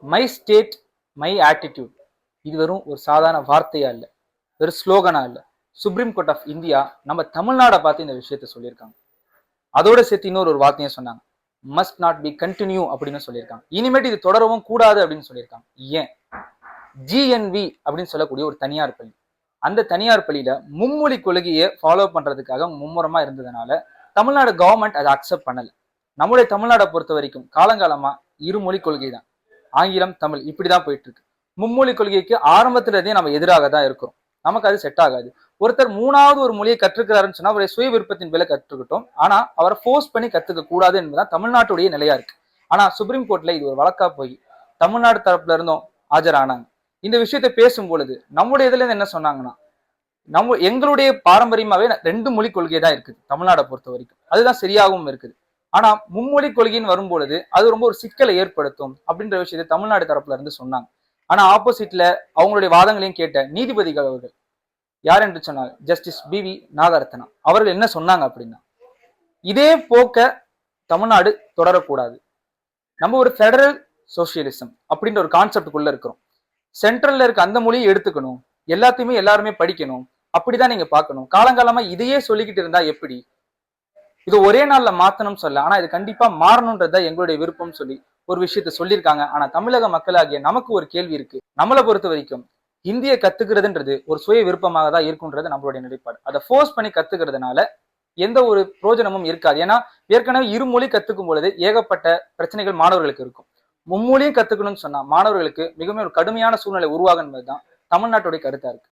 My state my attitude இது வெறும் ஒரு சாதாரண வார்த்தையா இல்லை, வெறும் ஸ்லோகனா இல்லை. சுப்ரீம் கோர்ட் ஆஃப் இந்தியா நம்ம தமிழ்நாடை பார்த்து இந்த விஷயத்த சொல்லியிருக்காங்க. அதோட சேர்த்து இன்னொரு வார்த்தையும் சொன்னாங்க, மஸ்ட் நாட் பி கண்டினியூ அப்படின்னு சொல்லியிருக்காங்க. இனிமேட்டு இது தொடரவும் கூடாது அப்படின்னு சொல்லியிருக்காங்க. ஏன்? ஜிஎன்வி அப்படின்னு சொல்லக்கூடிய ஒரு தனியார் பள்ளி, அந்த தனியார் பள்ளியில மும்மொழி கொள்கையை ஃபாலோ பண்றதுக்காக மும்முரமா இருந்ததுனால தமிழ்நாடு கவர்மெண்ட் அதை அக்செப்ட் பண்ணல. நம்முடைய தமிழ்நாடை பொறுத்த வரைக்கும் காலங்காலமா இருமொழி கொள்கை தான், ஆங்கிலம் தமிழ் இப்படிதான் போயிட்டு இருக்கு. மும்மொழி கொள்கைக்கு ஆரம்பத்திலேயே நம்ம எதிராக தான் இருக்கிறோம். நமக்கு அது செட் ஆகாது. ஒருத்தர் மூணாவது ஒரு மொழியை கற்றுக்கிறாருன்னு சொன்னா அவருடைய சுய விருப்பத்தின் பேர்ல கற்றுக்கிட்டோம், ஆனா அவரை ஃபோர்ஸ் பண்ணி கத்துக்க கூடாது என்பதுதான் தமிழ்நாட்டுடைய நிலையா இருக்கு. ஆனா சுப்ரீம் கோர்ட்ல இது ஒரு வழக்கா போய் தமிழ்நாடு தரப்புல இருந்தும் ஆஜரானாங்க. இந்த விஷயத்தை பேசும் பொழுது நம்முடைய இதுல இருந்து என்ன சொன்னாங்கன்னா, எங்களுடைய பாரம்பரியமாவே 2 மொழி கொள்கை தான் இருக்குது தமிழ்நாடை பொறுத்த வரைக்கும், அதுதான் சரியாகவும் இருக்குது. ஆனா மும்மொழி கொள்கைன்னு வரும்பொழுது அது ரொம்ப ஒரு சிக்கலை ஏற்படுத்தும் அப்படின்ற விஷயத்தை தமிழ்நாடு தரப்புல இருந்து சொன்னாங்க. ஆனா ஆப்போசிட்ல அவங்களுடைய வாதங்களையும் கேட்ட நீதிபதிகள் அவர்கள் யார் என்று சொன்னால் ஜஸ்டிஸ் BV நாகரத்னா அவர்கள் என்ன சொன்னாங்க அப்படின்னா, இதே போக்க தமிழ்நாடு தொடரக்கூடாது. நம்ம ஒரு ஃபெடரல் சோசியலிசம் அப்படின்ற ஒரு கான்செப்டுக்குள்ள இருக்கிறோம். சென்ட்ரல்ல இருக்க அந்த மொழியை எடுத்துக்கணும், எல்லாத்தையுமே எல்லாருமே படிக்கணும், அப்படிதான் நீங்க பார்க்கணும். காலங்காலமா இதையே சொல்லிக்கிட்டு இருந்தா எப்படி? இது ஒரே நாள்ல மாத்தணும்னு சொல்ல, ஆனா இது கண்டிப்பா மாறணும்ன்றத எங்களுடைய விருப்பம் சொல்லி ஒரு விஷயத்த சொல்லியிருக்காங்க. ஆனா தமிழக மக்களாகிய நமக்கு ஒரு கேள்வி இருக்கு. நம்மளை பொறுத்த வரைக்கும் ஹிந்தியை கத்துக்கிறதுன்றது ஒரு சுய விருப்பமாக தான் இருக்குன்றது நம்மளுடைய நிலைப்பாடு. அதை ஃபோர்ஸ் பண்ணி கத்துக்கிறதுனால எந்த ஒரு பிரோஜனமும் இருக்காது. ஏன்னா ஏற்கனவே இருமொழி கத்துக்கும் பொழுது ஏகப்பட்ட பிரச்சனைகள் மாணவர்களுக்கு இருக்கும். மும்மொழியும் கத்துக்கணும்னு சொன்னா மாணவர்களுக்கு மிகவும் ஒரு கடுமையான சூழ்நிலை உருவாகும் என்பதுதான் தமிழ்நாட்டுடைய கருத்தா இருக்கு.